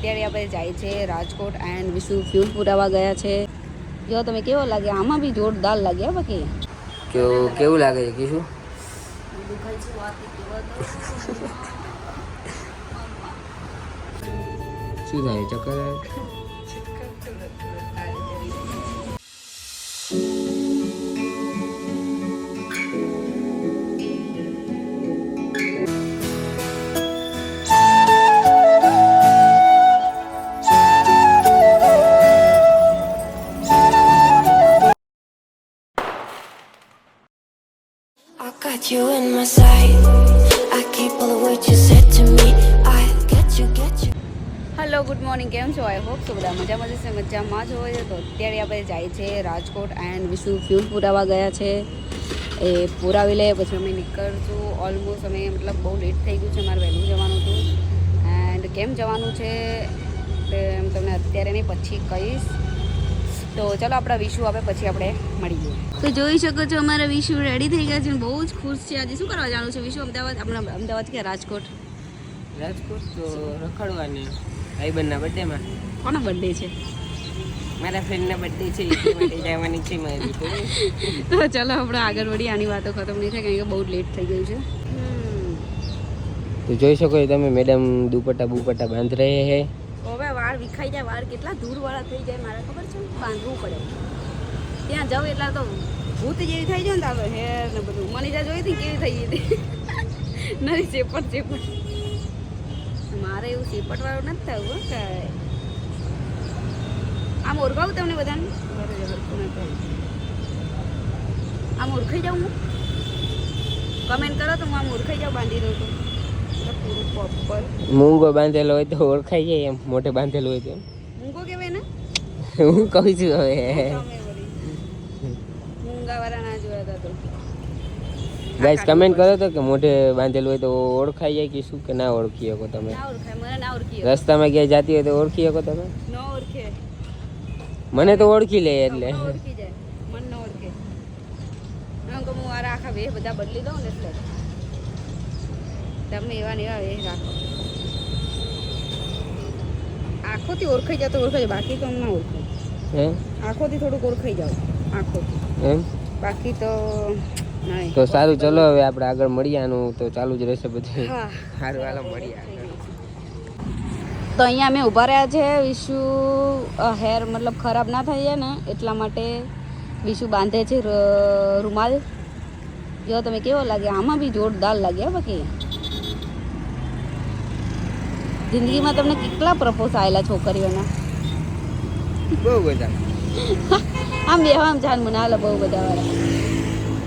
અત્યારે આપણે જાય છે રાજકોટ એન્ડ વિશુ ફ્યુલ પુરાવા ગયા છે. જો તમે કેવો લાગે, આમાં બી જોરદાર લાગ્યા બાકી કેવું લાગે છે કીશું? શું થાય ચક્કર? Got you in my sight. I keep all the words you said to me. I get you. Hello good morning, કેમ છો? આઈ હોપ સો બધા મજામાં જશે, મજામાં જ હોય. તો અત્યારે આપણે જાય છે રાજકોટ એન્ડ વિશુ ફ્યુલ પુરાવા ગયા છે. એ પુરાવી લે પછી અમે નીકળશું. ઓલમોસ્ટ અમે મતલબ બહુ લેટ થઈ ગયું છે, મારે વહેલું જવાનું હતું. એન્ડ કેમ જવાનું છે તે તમને અત્યારે નહીં પછી કહીશ. તો ચાલો આપણા વિશુ આવે પછી આપણે મળીએ. તો જોઈ શકો છો અમારા વિશુ રેડી થઈ ગયા છે, બહુ જ ખુશ છે. આજે શું કરવા જવાનું છે વિશુ? અમદાવાદ? આપણા અમદાવાદ કે રાજકોટ? રાજકોટ તો રખડવાની ભાઈબંધના બર્થડેમાં. કોનો બર્થડે છે? મારા ફ્રેન્ડના બર્થડે છે, એટલે માટે જવાની છે મારી. તો ચાલો આપણે આગળ વળી, આની વાતો ખતમ નહીં થાય કારણ કે બહુ લેટ થઈ ગયું છે. તો જોઈ શકો છો તમે, મેડમ દુપટ્ટા બાંધ રહે હે. હવે વાળ વિખાઈ જાય, વાળ કેટલા ધૂળવાળા થઈ જાય મારે ખબર છે, બાંધવું પડે. ત્યાં જાઉં એટલા તો ભૂત જેવી થઈ જાય ને તારો હેર ને બધું. મનીષા જોઈ હતી કેવી થઈ ગઈ હતી. નથી ચેપટ મારે એવું ચેપટવાળું નથી થયું કે આમ ઓળખાવું તમને બધાને. આમ ઓળખાઈ જાઉં હું? કમેન્ટ કરો તો હું આમ ઓળખાઈ જાઉં, બાંધી દઉં તો પૂરું પ્રોપર. મૂંગો બાંધેલો હોય તો ઓળખાઈ જાય, એમ મોઢે બાંધેલું હોય તો મૂંગો કહેવાય ને. હું કહું છું હવે મૂંગા વાળા ના જોયા હતા તો ગાઈસ કમેન્ટ કરો તો કે મોઢે બાંધેલું હોય તો ઓળખાઈ જાય કે શું, કે ના ઓળખી શકો તમે? ના ઓળખાય, મને ના ઓળખી. રસ્તામાં ક્યાંય જાતી હોય તો ઓળખી શકો તમે? ન ઓળખે. મને તો ઓળખી લે એટલે ઓળખી જાય, મન ન ઓળખે. હું કહું હું આ આખા વેહ બધા બદલી દઉં ને એટલે તમે એવા ને એવા વેહ રાખો. આંખોથી ઓળખાઈ જાવ તો ઓળખાઈ જાય, બાકી તો ના ઓળખાય. હે આંખોથી થોડુંક ઓળખાઈ જાવ, આંખોથી. એમ બાકી તો નહીં. તો સારું, ચલો હવે આપણે આગળ મળીએ. આનું તો ચાલુ જ રહેશે બધું. હા સારું, હાલો મળીએ. તો અહીંયા અમે ઊભા રહ્યા છે. વિશુ હેર મતલબ ખરાબ ના થઈ જાય ને એટલા માટે વિશુ બાંધે છે રૂમાલ. જો તમે કેવો લાગે, આમાં બી જોરદાર લાગ્યા બાકી. જિંદગીમાં તમને કેટલા પ્રપોઝ આવેલા છોકરીઓના? બહુ બધા. આમ બેહવામ જાન મને હાલે બહુ બધા વાળા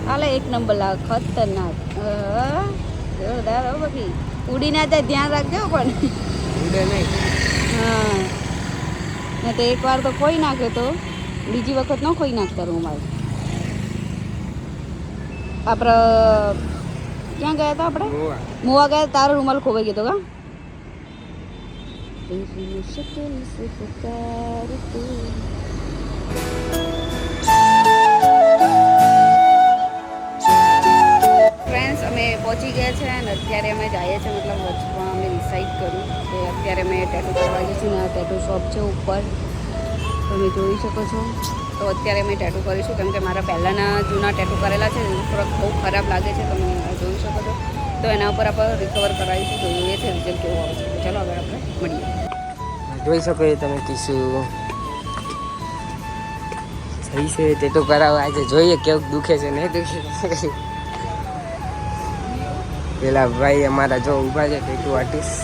હાલે. એક નંબર લાગે, ખતરનાક જોરદાર હો બાકી. ઉડી ના જાય ધ્યાન રાખજો પણ. ઉડે નહીં. હા, ને તો એકવાર તો ખોઈ નાખ્યો તો બીજી વખત ન ખોઈ નાખતા રૂમાલ. આપણે ક્યાં ગયા હતા? આપણે મોવા ગયા. તારો રૂમાલ ખોવાઈ ગયો હતો કા? ફ્રેન્ડ્સ અમે પહોંચી ગયા છે અને અત્યારે અમે જઈએ છીએ, મતલબ વચમાં અમે ડિસાઈડ કર્યું કે અત્યારે મેં ટેટુ કરવા જઈશું ને આ ટેટુ શોપ છે ઉપર, તમે જોઈ શકો છો. તો અત્યારે અમે ટેટુ કરીશું કેમ કે મારા પહેલાંના જૂના ટેટુ કરેલા છે, થોડાક બહુ ખરાબ લાગે છે, તમે જોઈ શકો છો. તો એના ઉપર આપણે રિકવર કરાવીશું, તો જોઈએ છે રિઝલ્ટ કેવું આવે છે. ચાલો હવે આપણે મળીએ. જોઈ શકો છો તમે કીશું સહી છે ટેટુ કરાવવા. આજે જોઈએ કેવું દુખે છે નહીં દુખે. પેલા ભાઈ અમારા જો ઊભા છે ટેટુ આર્ટિસ્ટ.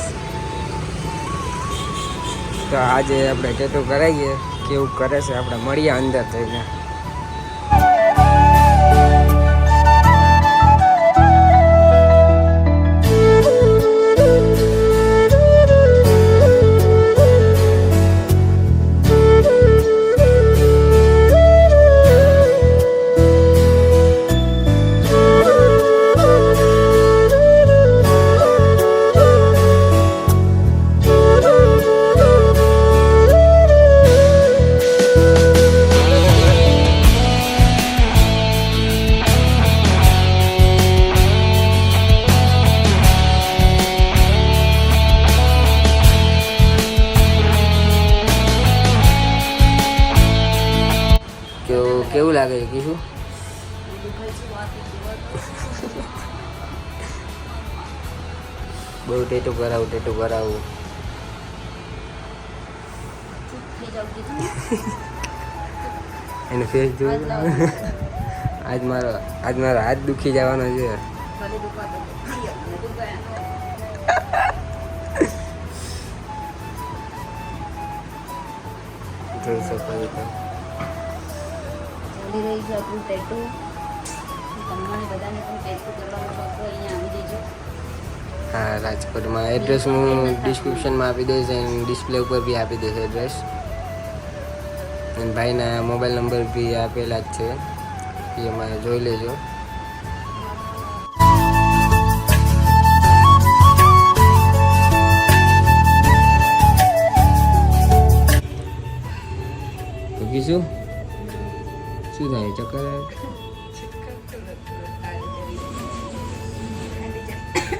તો આજે આપણે ટેટુ કરાવીએ, કેવું કરે છે આપણે મળીએ અંદર થઈને. કેવું લાગે છે કીધું? બહુ ટેટુ કરાવું. એનો ફેસ જોયું. આજ મારો હાથ દુખી જવાનો છે. જોઈ શકો છો ચાલી રહી છે આપણું ટેટુ. તમારે બધાને પણ ટેટુ કરવાનો શોખ હોય અહીંયા આવી જજો. હા, રાજકોટમાં એડ્રેસ હું ડિસ્ક્રિપ્શનમાં આપી દઈશ અને ડિસ્પ્લે ઉપર બી આપી દઈશ એડ્રેસ. અને ભાઈના મોબાઈલ નંબર બી આપેલા જ છે, એમાં જોઈ લેજો. તો કીશું શું થાય? ચક્કર આવે?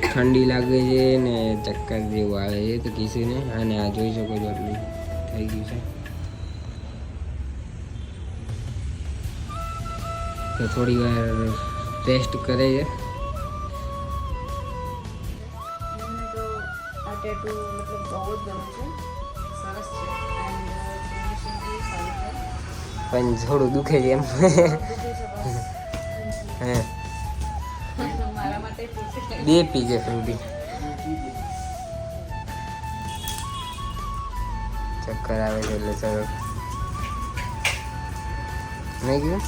ઠંડી લાગે છે ને ચક્કર જેવું આવે છે તો કીસીને. અને આ જોઈ શકો છો આટલું થઈ ગયું છે. તો થોડી વાર રેસ્ટ કરે છે. તો આ ટેટુ મતલબ બહુ જ ગમે છે, સરસ છે એન્ડ ફિનિશિંગ બી સારી છે. પણ થોડું દુખે છે એમ. હે મારા માટે પૂછે બે પીજે ફ્રૂટી. ચક્કર આવે છે એટલે સરસ નહીં ગયું.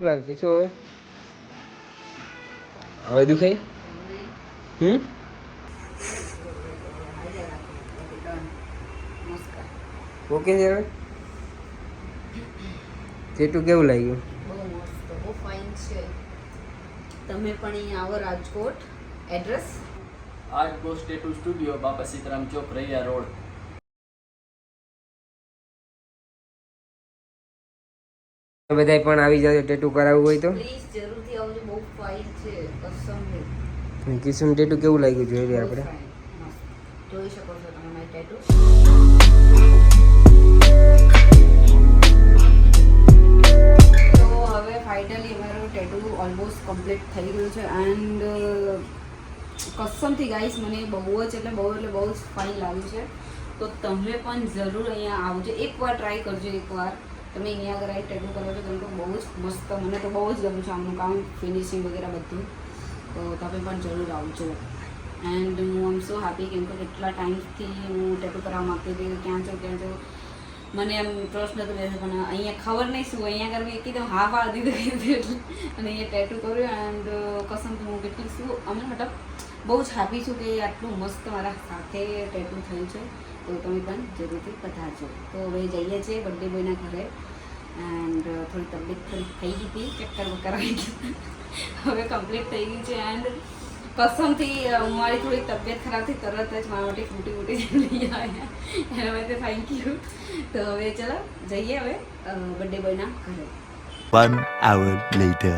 લાગે શું હવે દુખાય? ઓકે છે હવે? ટેટુ કેવું લાગ્યું? બહુ મસ્ત, બહુ ફાઇન છે. તમે પણ અહીંયા આવો Rajkot. Address art boss tattoo studio, બાપા સીતારામ ચોક, રૈયા રોડ. બધાય પણ આવી જાવ ટેટુ કરાવવું હોય તો પ્લીઝ જરૂરથી આવજો, બહુ ફાઇન છે કસમ છે. કિશન ટેટુ કેવું લાગ્યું જોઈએ બહુ આપણે. fine, મસ્ત. જોઈ શકો છો તમે મારી ટેટુ. તો હવે ફાઇનલી અમારું ટેટુ ઓલમોસ્ટ કમ્પ્લીટ થઈ ગયું છે એન્ડ કસમથી ગાઈસ મને બહુ જ બહુ જ ફાઇન લાગ્યું છે. તો તમે પણ જરૂર અહીંયા આવજો, એકવાર ટ્રાય કરજો. એકવાર તમે અહીંયા આગળ આવી ટેટુ કરો છો તમે તો બહુ જ મસ્ત, મને તો બહુ જ ગમ્યું છે આમનું કામ, ફિનિશિંગ વગેરે બધું. તો તમે પણ જરૂર આવજો. એન્ડ હું આમ સો હેપી કેમ કે કેટલા ટાઈમથી હું ટેટુ કરાવવા માગતી હતી, ક્યાં છો મને એમ ટ્રસ્ટ નહોતું બેસે, પણ અહીંયા ખબર નહીં શું અહીંયા આગળ મેં કીધું હા પાડી દીધું એટલે અને અહીંયા ટેટુ કર્યું. એન્ડ કસમથી હું કેટલી શું અમે મતલબ બહુ જ હેપી છું કે આટલું મસ્ત મારા સાથે ટેટુ થયું છે. તો તમે પણ જરૂરથી પધારજો. તો હવે જઈએ છીએ બર્થડે બોયના ઘરે એન્ડ થોડી તબિયત થોડી થઈ ગઈ હતી, ચક્કર બક્કર આવી ગયું, હવે કમ્પ્લીટ થઈ ગઈ છે. એન્ડ કસમથી મારી થોડી તબિયત ખરાબ થઈ, તરત જ મારા માટે ફૂટી લઈ આવ્યા, એના માટે થેન્ક યુ. તો હવે ચલો જઈએ હવે બર્થડે બોયના ઘરે. 1 hour later.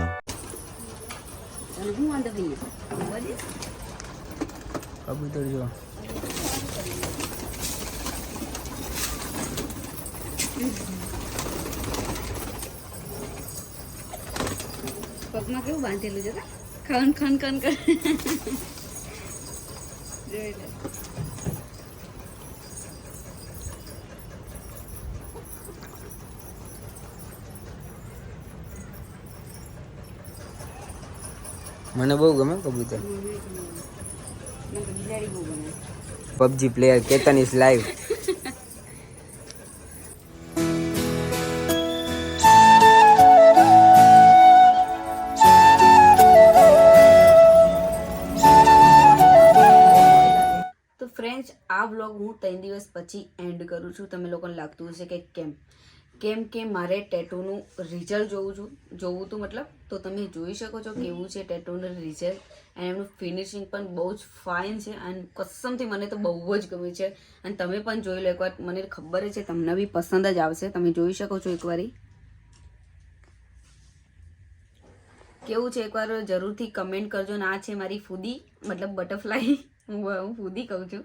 અને હું વાંધો નહીં કબૂતર જો પગમાં કેવું બાંધેલું છે ખન ખન ખન કર જોઈ લે. મને બહુ ગમે કબૂતર. મને તો બિલાડી બહુ ગમે. PUBG player Ketan is live. તો ફ્રેન્ડ્સ આ વ્લોગ હું 3 દિવસ પછી એન્ડ કરું છું. તમે લોકોને લાગતું હશે કે કેમ કે મારે ટેટુનું રિઝલ્ટ જોવું હતું મતલબ. તો તમે જોઈ શકો છો કેવું છે ટેટુનું રિઝલ્ટ. અને એમનું ફિનિશિંગ પણ બહુ જ ફાઇન છે અને કસમથી મને તો બહુ જ ગમે છે. અને તમે પણ જોઈ લો એકવાર, મને ખબર છે તમને બી પસંદ જ આવશે. તમે જોઈ શકો છો એકવારી કેવું છે, એકવાર જરૂરથી કમેન્ટ કરજો. ને આ છે મારી ફૂદી મતલબ બટરફ્લાય. હું ફૂદી કહું છું,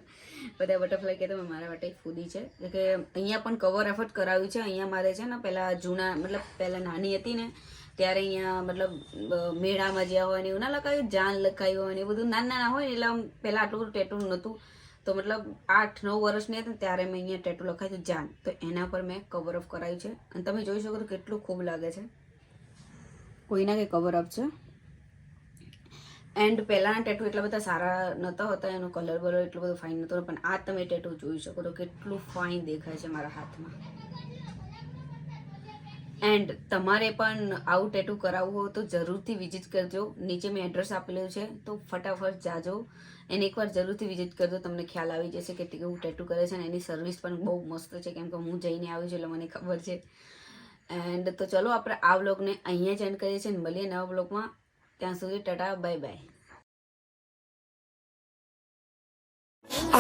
બધા બટરફ્લાય કહેતા મારા માટે એક ફૂદી છે. એટલે કે અહીંયા પણ કવર એફર્ટ કરાવ્યું છે. અહીંયા મારે છે ને પહેલાં જૂના મતલબ પહેલાં નાની હતી ને ત્યારે અહીંયા મતલબ મેળામાં જ્યાં હોય ને એવું ના લખાયું, જાન લખાયું હોય ને એ બધું નાના હોય એટલે આમ પહેલાં આટલું બધું ટેટુ નહોતું. તો મતલબ 8-9 વર્ષની હતી ત્યારે મેં અહીંયા ટેટુ લખાયું હતું જાન. તો એના પર મેં કવર અપ કરાવ્યું છે. અને તમે જોઈ શકો તો કેટલું ખૂબ લાગે છે. કોઈના કે કવર અપ છે. એન્ડ પહેલાંના ટેટુ એટલા બધા સારા નહોતા હોતા, એનો કલર બલર એટલો બધો ફાઇન નહોતો. પણ આ તમે ટેટુ જોઈ શકો તો કેટલું ફાઇન દેખાય છે મારા હાથમાં. એન્ડ તમારે પણ આવું ટેટુ કરાવવું હોય તો જરૂરથી વિઝિટ કરજો. નીચે મેં એડ્રેસ આપેલું છે તો ફટાફટ જાજો. એને એકવાર જરૂરથી વિઝિટ કરજો, તમને ખ્યાલ આવી જશે કે કેવું ટેટુ કરે છે. અને એની સર્વિસ પણ બહુ મસ્ત છે, કેમ કે હું જઈને આવી છું એટલે મને ખબર છે. એન્ડ તો ચલો આપણે આ વ્લોગને અહીંયા જ એન્ડ કરીએ છીએ. મળીએ નવા વ્લોગમાં. ત્યાં સુધી Tata, bye bye.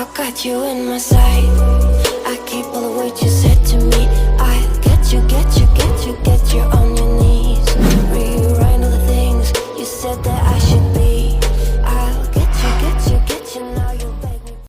I got you in my sight.